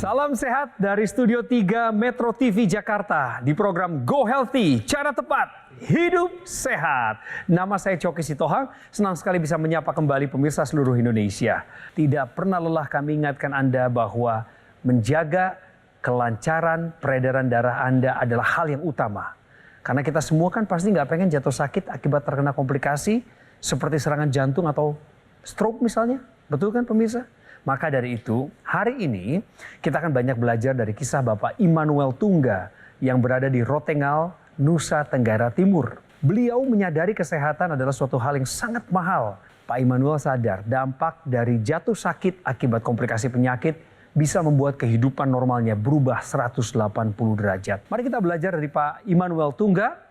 Salam sehat dari Studio 3 Metro TV Jakarta di program Go Healthy, cara tepat, hidup sehat. Nama saya Coki Sitohang, senang sekali bisa menyapa kembali pemirsa seluruh Indonesia. Tidak pernah lelah kami ingatkan Anda bahwa menjaga kelancaran peredaran darah Anda adalah hal yang utama. Karena kita semua kan pasti nggak pengen jatuh sakit akibat terkena komplikasi seperti serangan jantung atau stroke misalnya. Betul kan pemirsa? Maka dari itu, hari ini kita akan banyak belajar dari kisah Bapak Immanuel Tungga yang berada di Rotengal, Nusa Tenggara Timur. Beliau menyadari kesehatan adalah suatu hal yang sangat mahal. Pak Immanuel sadar dampak dari jatuh sakit akibat komplikasi penyakit bisa membuat kehidupan normalnya berubah 180 derajat. Mari kita belajar dari Pak Immanuel Tungga.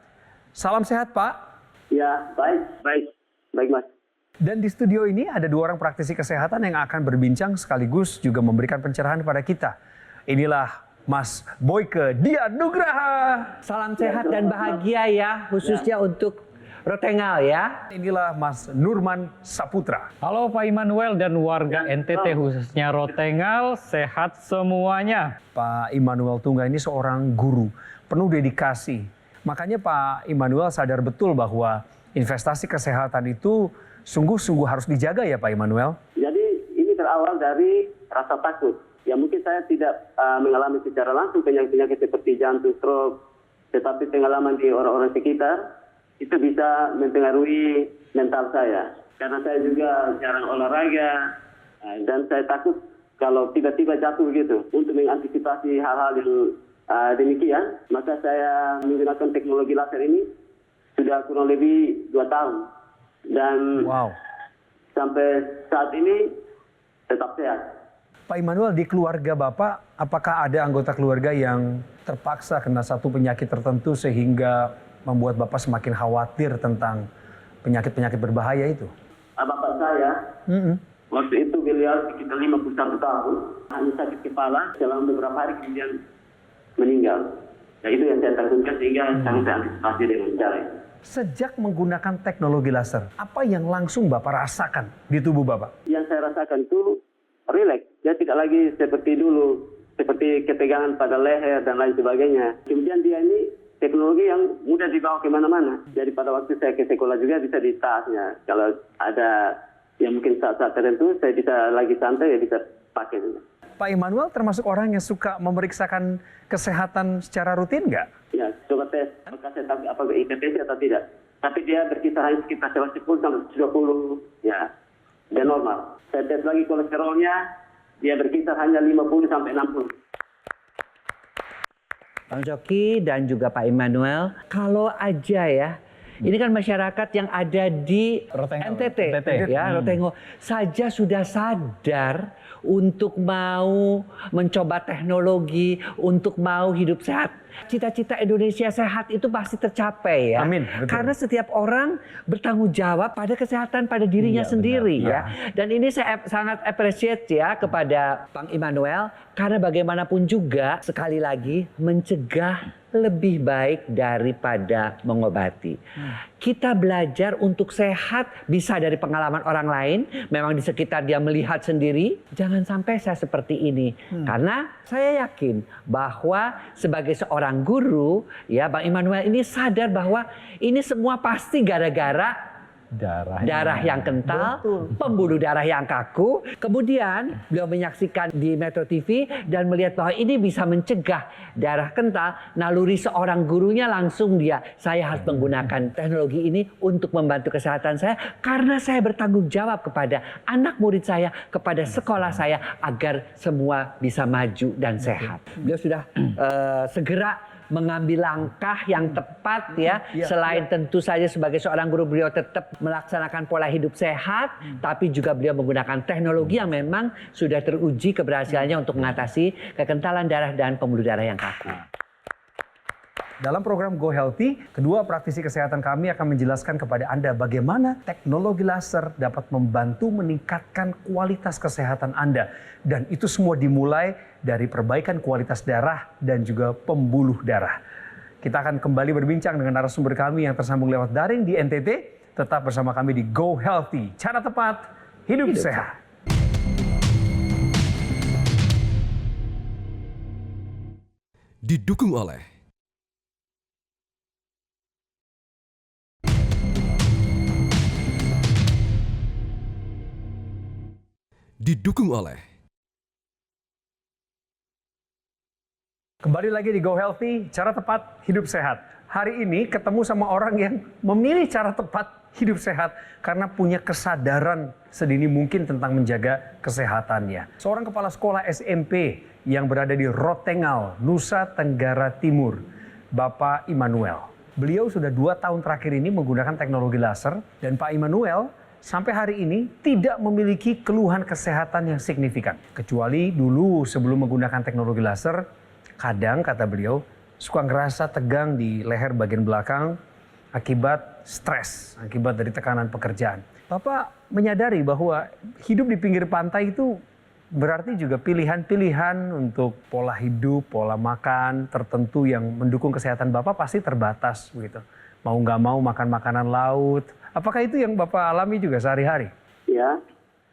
Salam sehat, Pak. Ya, baik Mas. Dan di studio ini ada dua orang praktisi kesehatan yang akan berbincang sekaligus juga memberikan pencerahan kepada kita. Inilah Mas Boyke Dian Nugraha. Salam sehat dan bahagia ya, khususnya untuk Rotengal ya. Inilah Mas Nurman Saputra. Halo Pak Immanuel dan warga NTT khususnya Rotengal, sehat semuanya. Pak Immanuel Tungga ini seorang guru, penuh dedikasi. Makanya Pak Immanuel sadar betul bahwa investasi kesehatan itu sungguh-sungguh harus dijaga ya Pak Immanuel? Jadi ini berawal dari rasa takut. Ya mungkin saya tidak mengalami secara langsung penyakit-penyakit seperti jantung, stroke. Tetapi pengalaman di orang-orang sekitar itu bisa mempengaruhi mental saya. Karena saya juga jarang olahraga dan saya takut kalau tiba-tiba jatuh gitu. Untuk mengantisipasi hal-hal yang demikian, maka saya menggunakan teknologi laser ini sudah kurang lebih 2 tahun. Dan sampai saat ini tetap sehat. Pak Immanuel, di keluarga Bapak, apakah ada anggota keluarga yang terpaksa kena satu penyakit tertentu sehingga membuat Bapak semakin khawatir tentang penyakit-penyakit berbahaya itu? Bapak saya, waktu itu beliau sekitar 51 tahun, hanya sakit kepala, selama beberapa hari kemudian meninggal. Nah, itu yang saya takutkan sehingga kami saya antisipasi dengan cara itu. Sejak menggunakan teknologi laser, apa yang langsung Bapak rasakan di tubuh Bapak? Yang saya rasakan itu rileks. Dia tidak lagi seperti dulu, seperti ketegangan pada leher dan lain sebagainya. Kemudian dia ini teknologi yang mudah dibawa kemana-mana. Jadi pada waktu saya ke sekolah juga bisa di tasnya. Kalau ada yang mungkin saat-saat tertentu saya bisa lagi santai ya bisa pakai. Pak Immanuel termasuk orang yang suka memeriksakan kesehatan secara rutin nggak? Ya, coba tes saya tahu apakah IPPC atau tidak. Tapi dia berkisar hanya sekitar 10 sampai 20, ya, dan normal. Saya tes lagi kolesterolnya, dia berkisar hanya 50 sampai 60. Bang Coki dan juga Pak Immanuel, kalau aja ya, ini kan masyarakat yang ada di NTT. Ya, Rotengal saja sudah sadar untuk mau mencoba teknologi, untuk mau hidup sehat. Cita-cita Indonesia sehat itu pasti tercapai ya. Amin. Betul. Karena setiap orang bertanggung jawab pada kesehatan pada dirinya sendiri ya. Dan ini saya sangat appreciate ya kepada Bang Immanuel. Karena bagaimanapun juga sekali lagi mencegah lebih baik daripada mengobati. Kita belajar untuk sehat bisa dari pengalaman orang lain. Memang di sekitar dia melihat sendiri. Jangan sampai saya seperti ini. Karena saya yakin bahwa sebagai seorang guru, ya Bang Immanuel ini sadar bahwa ini semua pasti gara-gara darah yang kental, pembuluh darah yang kaku. Kemudian beliau menyaksikan di Metro TV dan melihat bahwa ini bisa mencegah darah kental. Naluri seorang gurunya langsung saya harus menggunakan teknologi ini untuk membantu kesehatan saya. Karena saya bertanggung jawab kepada anak murid saya, kepada sekolah saya agar semua bisa maju dan sehat. Beliau sudah segera mengambil langkah yang tepat ya. Selain tentu saja sebagai seorang guru beliau tetap melaksanakan pola hidup sehat, tapi juga beliau menggunakan teknologi yang memang sudah teruji keberhasilannya untuk mengatasi kekentalan darah dan pembuluh darah yang kaku. Dalam program Go Healthy, kedua praktisi kesehatan kami akan menjelaskan kepada Anda bagaimana teknologi laser dapat membantu meningkatkan kualitas kesehatan Anda. Dan itu semua dimulai dari perbaikan kualitas darah dan juga pembuluh darah. Kita akan kembali berbincang dengan narasumber kami yang tersambung lewat daring di NTT. Tetap bersama kami di Go Healthy, cara tepat, hidup sehat. Didukung oleh Kembali lagi di Go Healthy, cara tepat hidup sehat. Hari ini ketemu sama orang yang memilih cara tepat hidup sehat karena punya kesadaran sedini mungkin tentang menjaga kesehatannya. Seorang kepala sekolah SMP yang berada di Rotengal, Nusa Tenggara Timur, Bapak Immanuel. Beliau sudah 2 tahun terakhir ini menggunakan teknologi laser dan Pak Immanuel sampai hari ini tidak memiliki keluhan kesehatan yang signifikan. Kecuali dulu sebelum menggunakan teknologi laser, kadang kata beliau suka ngerasa tegang di leher bagian belakang akibat stres, akibat dari tekanan pekerjaan. Bapak menyadari bahwa hidup di pinggir pantai itu berarti juga pilihan-pilihan untuk pola hidup, pola makan tertentu yang mendukung kesehatan Bapak pasti terbatas begitu. Mau nggak mau makan makanan laut. Apakah itu yang Bapak alami juga sehari-hari? Ya,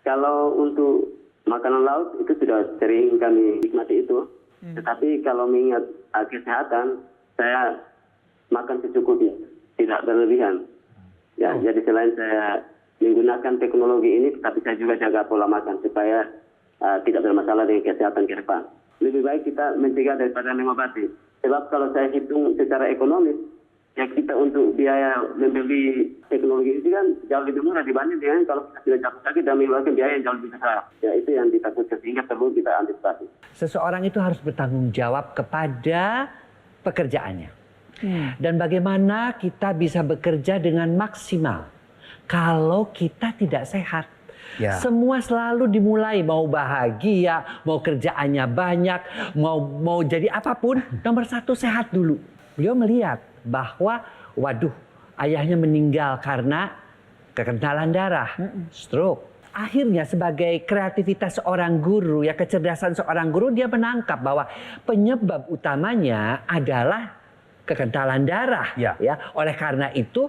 kalau untuk makanan laut itu sudah sering kami nikmati itu. Tetapi kalau mengingat kesehatan, saya makan secukupnya, tidak berlebihan. Ya, jadi selain saya menggunakan teknologi ini, tapi saya juga jaga pola makan supaya tidak bermasalah dengan kesehatan ke depan. Lebih baik kita mencegah daripada mengobati. Sebab kalau saya hitung secara ekonomis, ya kita untuk biaya membeli teknologi itu kan jauh lebih murah dibanding dengan kalau kita sudah jatuh sakit dan mengeluarkan biaya yang jauh lebih besar. Ya itu yang ditakutkan sehingga perlu kita antisipasi. Seseorang itu harus bertanggung jawab kepada pekerjaannya. Dan bagaimana kita bisa bekerja dengan maksimal kalau kita tidak sehat. Ya. Semua selalu dimulai mau bahagia, mau kerjaannya banyak, mau jadi apapun, nomor 1 sehat dulu. Beliau melihat bahwa waduh, ayahnya meninggal karena kekentalan darah, stroke. Akhirnya sebagai kreativitas seorang guru, ya kecerdasan seorang guru, dia menangkap bahwa penyebab utamanya adalah kekentalan darah. Ya. Ya, oleh karena itu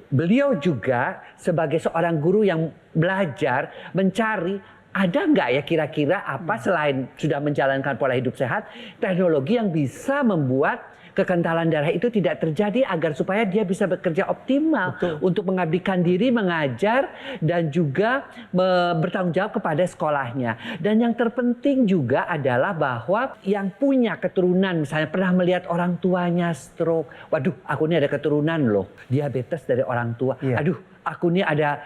beliau juga sebagai seorang guru yang belajar mencari ada nggak ya kira-kira apa selain sudah menjalankan pola hidup sehat, teknologi yang bisa membuat kekentalan darah itu tidak terjadi agar supaya dia bisa bekerja optimal. Betul. Untuk mengabdikan diri, mengajar, dan juga bertanggung jawab kepada sekolahnya. Dan yang terpenting juga adalah bahwa yang punya keturunan, misalnya pernah melihat orang tuanya stroke, waduh aku ini ada keturunan loh, diabetes dari orang tua, Iya. aduh aku ini ada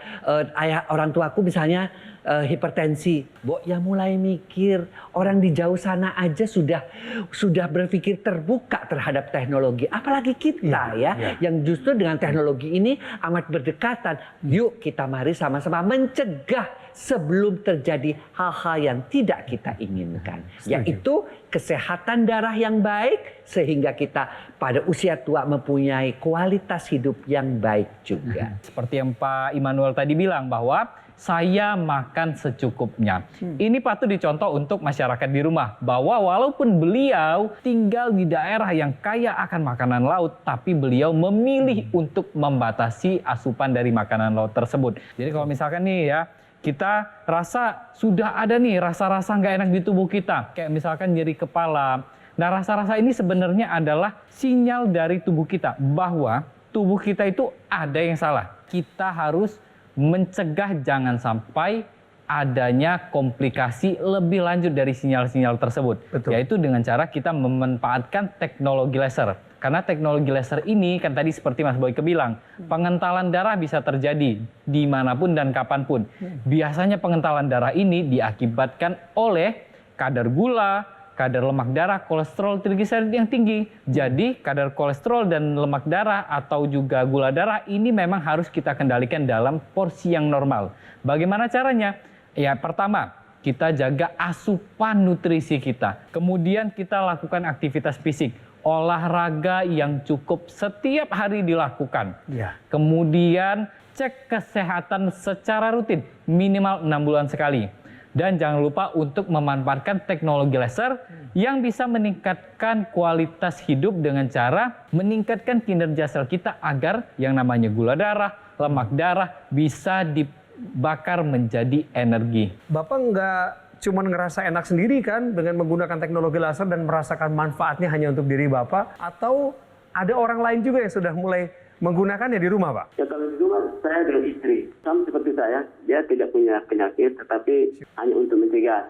ayah orang tuaku misalnya hipertensi. Ya mulai mikir, orang di jauh sana aja sudah berpikir terbuka terhadap teknologi. Apalagi kita yang justru dengan teknologi ini amat berdekatan. Yuk kita mari sama-sama mencegah sebelum terjadi hal-hal yang tidak kita inginkan. Yaitu kesehatan darah yang baik sehingga kita pada usia tua mempunyai kualitas hidup yang baik juga. Seperti yang Pak Immanuel tadi bilang bahwa saya makan secukupnya. Ini patut dicontoh untuk masyarakat di rumah. Bahwa walaupun beliau tinggal di daerah yang kaya akan makanan laut, tapi beliau memilih untuk membatasi asupan dari makanan laut tersebut. Jadi kalau misalkan nih ya, kita rasa sudah ada nih rasa-rasa nggak enak di tubuh kita. Kayak misalkan nyeri kepala. Nah rasa-rasa ini sebenarnya adalah sinyal dari tubuh kita bahwa tubuh kita itu ada yang salah. Kita harus mencegah jangan sampai adanya komplikasi lebih lanjut dari sinyal-sinyal tersebut. Betul. Yaitu dengan cara kita memanfaatkan teknologi laser. Karena teknologi laser ini kan tadi seperti Mas Boyke bilang, pengentalan darah bisa terjadi dimanapun dan kapanpun. Biasanya pengentalan darah ini diakibatkan oleh kadar gula, kadar lemak darah, kolesterol, trigliserid yang tinggi. Jadi kadar kolesterol dan lemak darah atau juga gula darah ini memang harus kita kendalikan dalam porsi yang normal. Bagaimana caranya? Ya pertama, kita jaga asupan nutrisi kita. Kemudian kita lakukan aktivitas fisik. Olahraga yang cukup setiap hari dilakukan. Ya. Kemudian cek kesehatan secara rutin, minimal 6 bulan sekali. Dan jangan lupa untuk memanfaatkan teknologi laser yang bisa meningkatkan kualitas hidup dengan cara meningkatkan kinerja sel kita agar yang namanya gula darah, lemak darah bisa dibakar menjadi energi. Bapak nggak cuma ngerasa enak sendiri kan dengan menggunakan teknologi laser dan merasakan manfaatnya hanya untuk diri Bapak? Atau ada orang lain juga yang sudah mulai menggunakannya di rumah, Pak? Ya kalau di rumah saya dengan istri, sama seperti saya, dia tidak punya penyakit, tetapi hanya untuk mencegah.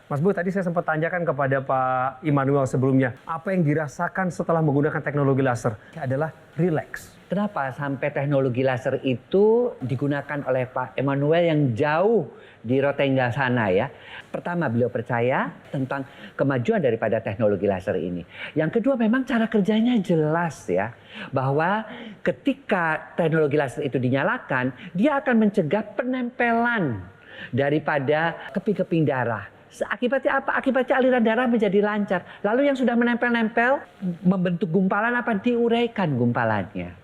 Mas Bu, tadi saya sempat tanyakan kepada Pak Immanuel sebelumnya, apa yang dirasakan setelah menggunakan teknologi laser? Adalah relax. Kenapa sampai teknologi laser itu digunakan oleh Pak Immanuel yang jauh di Rotengga sana ya? Pertama, beliau percaya tentang kemajuan daripada teknologi laser ini. Yang kedua, memang cara kerjanya jelas ya, bahwa ketika teknologi laser itu dinyalakan, dia akan mencegah penempelan daripada keping-keping darah. Akibatnya apa? Akibatnya aliran darah menjadi lancar. Lalu yang sudah menempel-nempel, membentuk gumpalan apa? Diuraikan gumpalannya.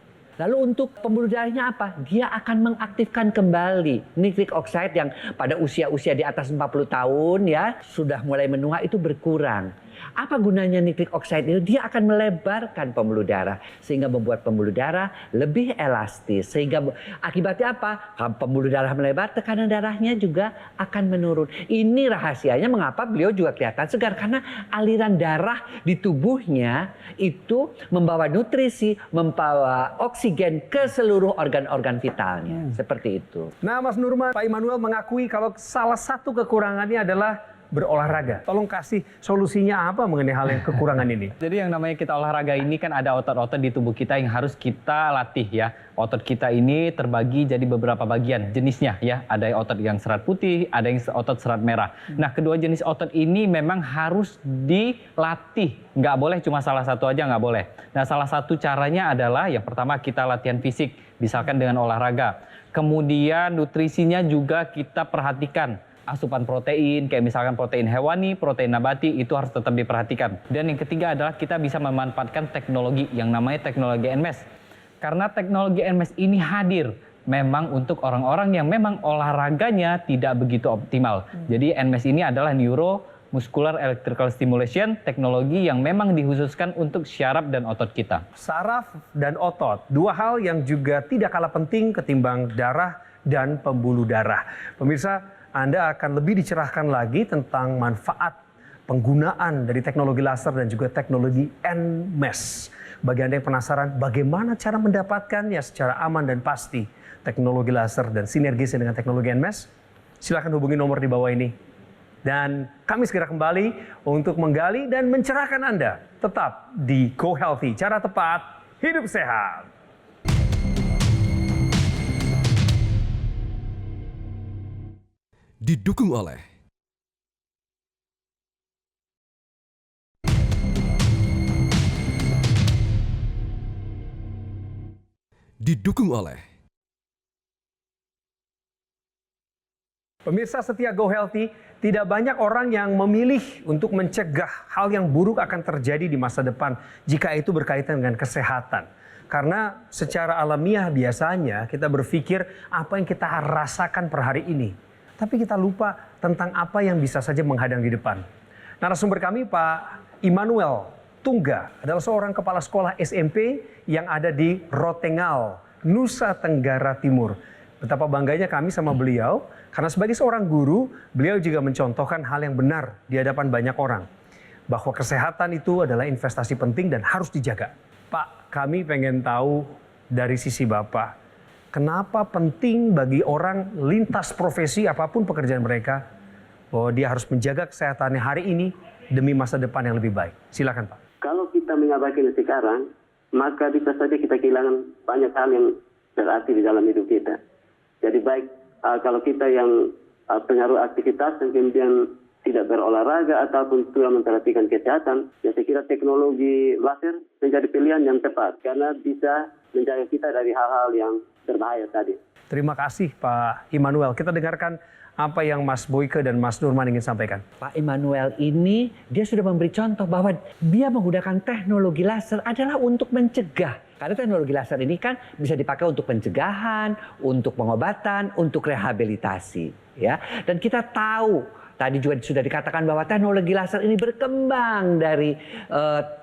Lalu untuk pembuluh darahnya apa? Dia akan mengaktifkan kembali nitric oxide yang pada usia-usia di atas 40 tahun ya sudah mulai menua itu berkurang. Apa gunanya nitric oxide itu? Dia akan melebarkan pembuluh darah sehingga membuat pembuluh darah lebih elastis. Sehingga akibatnya apa? Pembuluh darah melebar, tekanan darahnya juga akan menurun. Ini rahasianya mengapa beliau juga kelihatan segar, karena aliran darah di tubuhnya itu membawa nutrisi, membawa oksigen ke seluruh organ-organ vitalnya. Seperti itu. Nah, Mas Nurman, Pak Immanuel mengakui kalau salah satu kekurangannya adalah berolahraga. Tolong kasih solusinya apa mengenai hal yang kekurangan ini? Jadi yang namanya kita olahraga ini kan ada otot-otot di tubuh kita yang harus kita latih ya. Otot kita ini terbagi jadi beberapa bagian jenisnya ya. Ada otot yang serat putih, ada yang otot serat merah. Nah, kedua jenis otot ini memang harus dilatih. Nggak boleh cuma salah satu aja, nggak boleh. Nah, salah satu caranya adalah yang pertama kita latihan fisik, misalkan dengan olahraga. Kemudian nutrisinya juga kita perhatikan. Asupan protein, kayak misalkan protein hewani, protein nabati, itu harus tetap diperhatikan. Dan yang ketiga adalah kita bisa memanfaatkan teknologi yang namanya teknologi NMES. Karena teknologi NMES ini hadir memang untuk orang-orang yang memang olahraganya tidak begitu optimal. Jadi NMES ini adalah Neuro Muscular Electrical Stimulation, teknologi yang memang dikhususkan untuk syaraf dan otot kita. Saraf dan otot, dua hal yang juga tidak kalah penting ketimbang darah dan pembuluh darah. Pemirsa, Anda akan lebih dicerahkan lagi tentang manfaat penggunaan dari teknologi laser dan juga teknologi NMES. Bagi Anda yang penasaran bagaimana cara mendapatkannya secara aman dan pasti, teknologi laser dan sinergisnya dengan teknologi NMES, silakan hubungi nomor di bawah ini. Dan kami segera kembali untuk menggali dan mencerahkan Anda. Tetap di Go Healthy, cara tepat, hidup sehat. Didukung oleh Pemirsa setia Go Healthy, tidak banyak orang yang memilih untuk mencegah hal yang buruk akan terjadi di masa depan jika itu berkaitan dengan kesehatan. Karena secara alamiah biasanya kita berpikir apa yang kita rasakan per hari ini. Tapi kita lupa tentang apa yang bisa saja menghadang di depan. Narasumber kami Pak Immanuel Tungga adalah seorang kepala sekolah SMP yang ada di Rotengal, Nusa Tenggara Timur. Betapa bangganya kami sama beliau, karena sebagai seorang guru, beliau juga mencontohkan hal yang benar di hadapan banyak orang. Bahwa kesehatan itu adalah investasi penting dan harus dijaga. Pak, kami pengen tahu dari sisi Bapak, kenapa penting bagi orang lintas profesi apapun pekerjaan mereka, bahwa dia harus menjaga kesehatannya hari ini demi masa depan yang lebih baik. Silakan Pak. Kalau kita mengabaikan sekarang, maka bisa saja kita kehilangan banyak hal yang berarti di dalam hidup kita. Jadi baik kalau kita yang pengaruh aktivitas dan kemudian tidak berolahraga ataupun tidak memperhatikan kesehatan, ya saya kira teknologi laser menjadi pilihan yang tepat karena bisa menjaga kita dari hal-hal yang berbahaya tadi. Terima kasih Pak Immanuel. Kita dengarkan apa yang Mas Boyke dan Mas Nurman ingin sampaikan. Pak Immanuel ini dia sudah memberi contoh bahwa dia menggunakan teknologi laser adalah untuk mencegah. Karena teknologi laser ini kan bisa dipakai untuk pencegahan, untuk pengobatan, untuk rehabilitasi, ya. Dan kita tahu tadi juga sudah dikatakan bahwa teknologi laser ini berkembang dari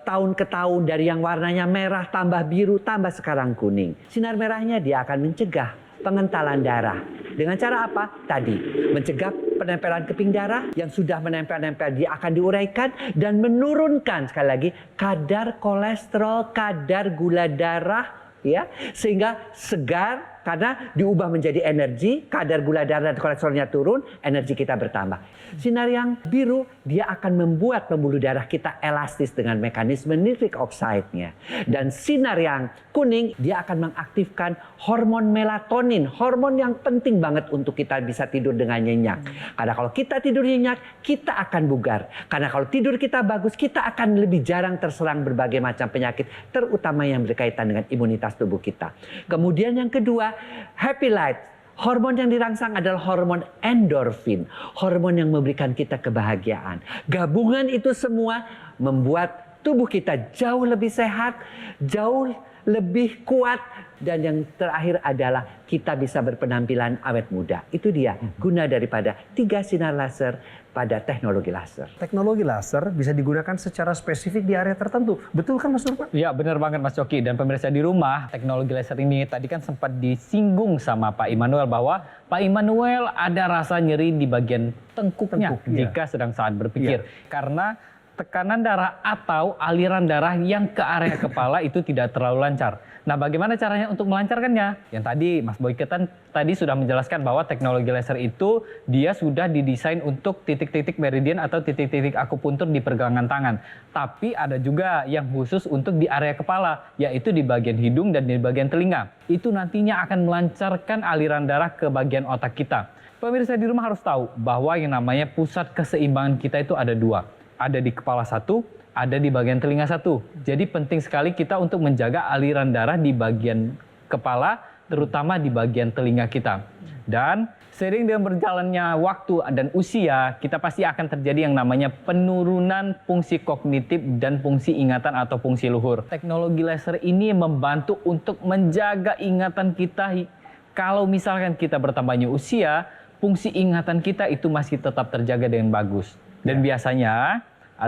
tahun ke tahun, dari yang warnanya merah tambah biru tambah sekarang kuning. Sinar merahnya dia akan mencegah pengentalan darah. Dengan cara apa? Tadi mencegah penempelan keping darah. Yang sudah menempel-nempel dia akan diuraikan dan menurunkan sekali lagi kadar kolesterol, kadar gula darah, ya, sehingga segar karena diubah menjadi energi, kadar gula darah dan kolesterolnya turun, energi kita bertambah. Sinar yang biru dia akan membuat pembuluh darah kita elastis dengan mekanisme nitric oxide-nya. Dan sinar yang kuning dia akan mengaktifkan hormon melatonin, hormon yang penting banget untuk kita bisa tidur dengan nyenyak. Karena kalau kita tidur nyenyak, kita akan bugar. Karena kalau tidur kita bagus, kita akan lebih jarang terserang berbagai macam penyakit, terutama yang berkaitan dengan imunitas tubuh kita. Kemudian yang kedua, happy light. Hormon yang dirangsang adalah hormon endorfin, hormon yang memberikan kita kebahagiaan. Gabungan itu semua membuat tubuh kita jauh lebih sehat, jauh lebih kuat, dan yang terakhir adalah kita bisa berpenampilan awet muda. Itu dia guna daripada 3 sinar laser pada teknologi laser. Teknologi laser bisa digunakan secara spesifik di area tertentu. Betul kan Mas Nurpan? Ya, benar banget Mas Coki. Dan pemirsa di rumah, teknologi laser ini tadi kan sempat disinggung sama Pak Immanuel bahwa Pak Immanuel ada rasa nyeri di bagian tengkuknya jika sedang saat berpikir. Karena tekanan darah atau aliran darah yang ke area kepala itu tidak terlalu lancar. Nah, bagaimana caranya untuk melancarkannya? Yang tadi Mas Boyke tadi sudah menjelaskan bahwa teknologi laser itu dia sudah didesain untuk titik-titik meridian atau titik-titik akupuntur di pergelangan tangan. Tapi ada juga yang khusus untuk di area kepala, yaitu di bagian hidung dan di bagian telinga. Itu nantinya akan melancarkan aliran darah ke bagian otak kita. Pemirsa di rumah harus tahu bahwa yang namanya pusat keseimbangan kita itu ada 2. Ada di kepala 1, ada di bagian telinga 1. Jadi penting sekali kita untuk menjaga aliran darah di bagian kepala, terutama di bagian telinga kita. Dan seiring dengan berjalannya waktu dan usia, kita pasti akan terjadi yang namanya penurunan fungsi kognitif dan fungsi ingatan atau fungsi luhur. Teknologi laser ini membantu untuk menjaga ingatan kita. Kalau misalkan kita bertambahnya usia, fungsi ingatan kita itu masih tetap terjaga dengan bagus. Dan biasanya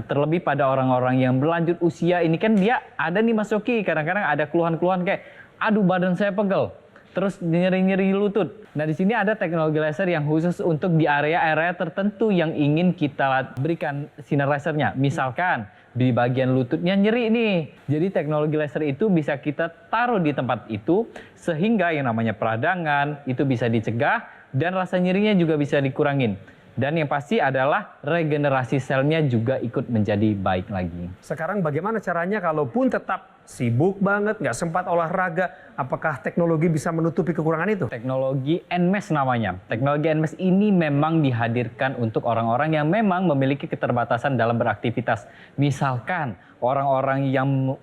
terlebih pada orang-orang yang berlanjut usia ini kan dia ada nih Mas Yoki, kadang-kadang ada keluhan-keluhan kayak aduh badan saya pegel, terus nyeri-nyeri lutut. Nah di sini ada teknologi laser yang khusus untuk di area-area tertentu yang ingin kita berikan sinar lasernya. Misalkan di bagian lututnya nyeri nih. Jadi teknologi laser itu bisa kita taruh di tempat itu sehingga yang namanya peradangan itu bisa dicegah dan rasa nyerinya juga bisa dikurangin. Dan yang pasti adalah regenerasi selnya juga ikut menjadi baik lagi. Sekarang bagaimana caranya kalaupun tetap sibuk banget, nggak sempat olahraga, apakah teknologi bisa menutupi kekurangan itu? Teknologi NMES namanya. Teknologi NMES ini memang dihadirkan untuk orang-orang yang memang memiliki keterbatasan dalam beraktivitas. Misalkan orang-orang yang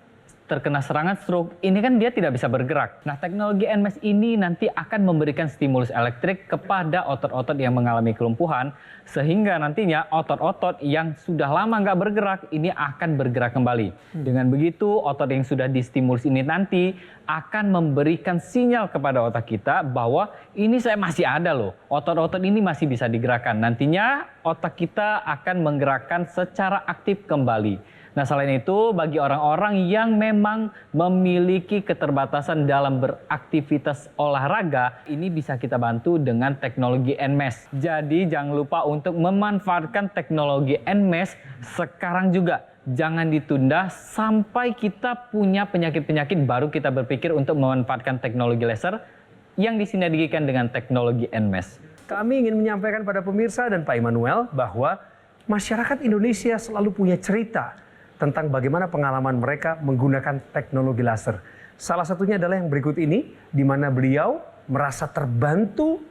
terkena serangan stroke, ini kan dia tidak bisa bergerak. Nah, teknologi NMES ini nanti akan memberikan stimulus elektrik kepada otot-otot yang mengalami kelumpuhan, sehingga nantinya otot-otot yang sudah lama nggak bergerak, ini akan bergerak kembali. Dengan begitu, otot yang sudah distimulus ini nanti akan memberikan sinyal kepada otak kita bahwa ini saya masih ada loh, otot-otot ini masih bisa digerakkan. Nantinya otak kita akan menggerakkan secara aktif kembali. Nah selain itu bagi orang-orang yang memang memiliki keterbatasan dalam beraktivitas olahraga, ini bisa kita bantu dengan teknologi NMES. Jadi jangan lupa untuk memanfaatkan teknologi NMES sekarang juga. Jangan ditunda sampai kita punya penyakit-penyakit baru kita berpikir untuk memanfaatkan teknologi laser yang disinergikan dengan teknologi NMES. Kami ingin menyampaikan pada pemirsa dan Pak Immanuel bahwa masyarakat Indonesia selalu punya cerita tentang bagaimana pengalaman mereka menggunakan teknologi laser. Salah satunya adalah yang berikut ini, di mana beliau merasa terbantu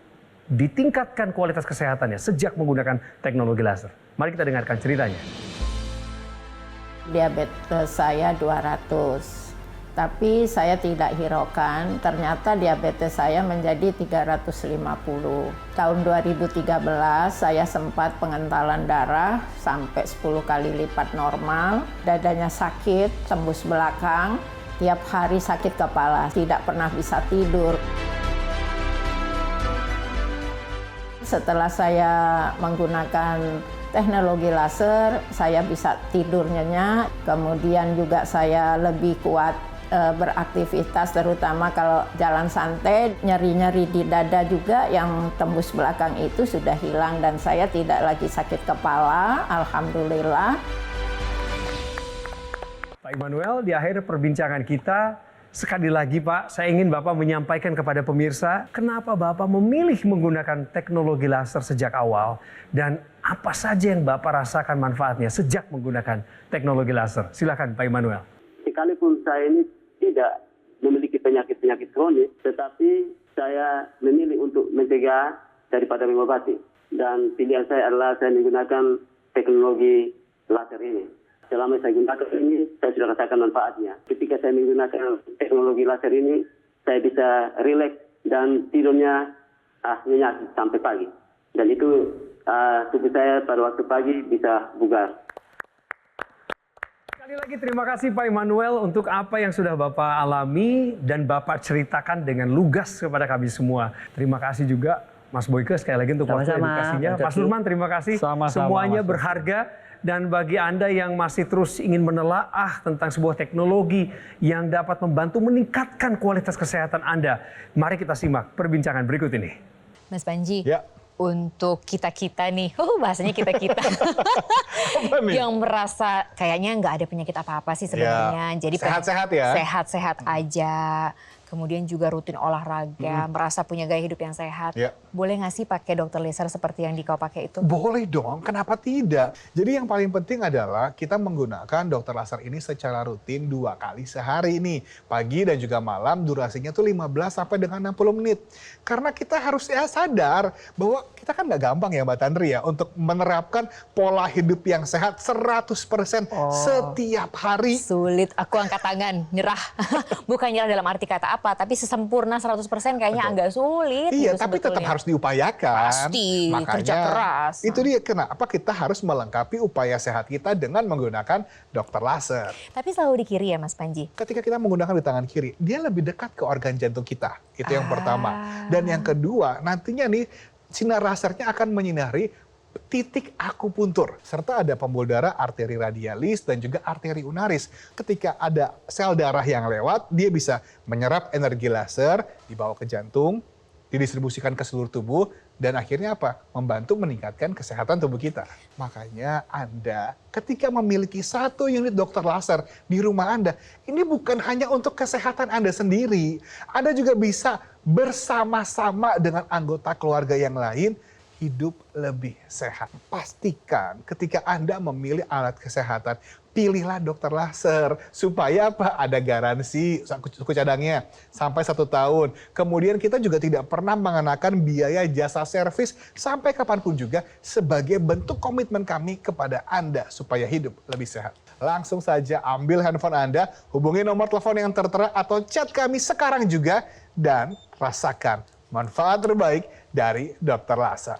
ditingkatkan kualitas kesehatannya sejak menggunakan teknologi laser. Mari kita dengarkan ceritanya. Diabetes saya 200, tapi saya tidak hiraukan. Ternyata diabetes saya menjadi 350. Tahun 2013 saya sempat pengentalan darah sampai 10 kali lipat normal. Dadanya sakit, tembus belakang, tiap hari sakit kepala, tidak pernah bisa tidur. Setelah saya menggunakan teknologi laser, saya bisa tidur nyenyak, kemudian juga saya lebih kuat beraktivitas, terutama kalau jalan santai, nyeri-nyeri di dada juga yang tembus belakang itu sudah hilang dan saya tidak lagi sakit kepala, alhamdulillah. Pak Immanuel, di akhir perbincangan kita, sekali lagi Pak, saya ingin Bapak menyampaikan kepada pemirsa, kenapa Bapak memilih menggunakan teknologi laser sejak awal, dan apa saja yang Bapak rasakan manfaatnya sejak menggunakan teknologi laser. Silakan Pak Immanuel. Sekalipun saya ini tidak memiliki penyakit-penyakit kronis, tetapi saya memilih untuk mencegah daripada mengobati. Dan pilihan saya adalah saya menggunakan teknologi laser ini. Selama saya gunakan ini, saya sudah rasakan manfaatnya. Ketika saya menggunakan teknologi laser ini, saya bisa rileks dan tidurnya nyenyak sampai pagi. Dan itu tubuh saya pada waktu pagi bisa bugar. Sekali lagi terima kasih Pak Immanuel untuk apa yang sudah Bapak alami dan Bapak ceritakan dengan lugas kepada kami semua. Terima kasih juga Mas Boyke sekali lagi untuk waktu edukasinya. Mas Nurman terima kasih. Sama-sama, Semuanya Mas. berharga. Dan bagi Anda yang masih terus ingin menelaah tentang sebuah teknologi yang dapat membantu meningkatkan kualitas kesehatan Anda, mari kita simak perbincangan berikut ini. Mas Panji, Ya. untuk kita-kita nih, bahasanya kita-kita, yang merasa kayaknya nggak ada penyakit apa-apa sih sebenarnya. Ya. Jadi Sehat-sehat ya. Sehat-sehat aja. Kemudian juga rutin olahraga, merasa punya gaya hidup yang sehat. Ya. Boleh nggak sih pakai dokter laser seperti yang kau pakai itu? Boleh dong, kenapa tidak? Jadi yang paling penting adalah kita menggunakan dokter laser ini secara rutin 2 kali sehari nih. Pagi dan juga malam, durasinya tuh 15 sampai dengan 60 menit. Karena kita harus sadar bahwa kita kan nggak gampang ya Mbak Tandri ya untuk menerapkan pola hidup yang sehat 100% setiap hari. Sulit, aku angkat tangan, nyerah. Bukan nyerah dalam arti kata apa, tapi sesempurna 100% kayaknya agak sulit. Iya, gitu tapi tetap sebetulnya. harus diupayakan. Pasti, kerja keras. Itu dia kenapa kita harus melengkapi upaya sehat kita dengan menggunakan dokter laser. Tapi selalu di kiri ya Mas Panji? Ketika kita menggunakan di tangan kiri, dia lebih dekat ke organ jantung kita. Itu yang pertama. Dan yang kedua, nantinya nih sinar lasernya akan menyinari titik akupuntur. Serta ada pembuluh darah arteri radialis dan juga arteri unaris. Ketika ada sel darah yang lewat, dia bisa menyerap energi laser, dibawa ke jantung, didistribusikan ke seluruh tubuh, dan akhirnya apa? Membantu meningkatkan kesehatan tubuh kita. Makanya Anda ketika memiliki 1 unit dokter laser di rumah Anda, ini bukan hanya untuk kesehatan Anda sendiri. Anda juga bisa bersama-sama dengan anggota keluarga yang lain hidup lebih sehat. Pastikan ketika Anda memilih alat kesehatan, pilihlah dokter laser. Supaya apa? Ada garansi suku cadangnya sampai 1 tahun. Kemudian kita juga tidak pernah mengenakan biaya jasa servis sampai kapanpun juga sebagai bentuk komitmen kami kepada Anda supaya hidup lebih sehat. Langsung saja ambil handphone Anda, hubungi nomor telepon yang tertera atau chat kami sekarang juga dan rasakan manfaat terbaik dari dokter laser.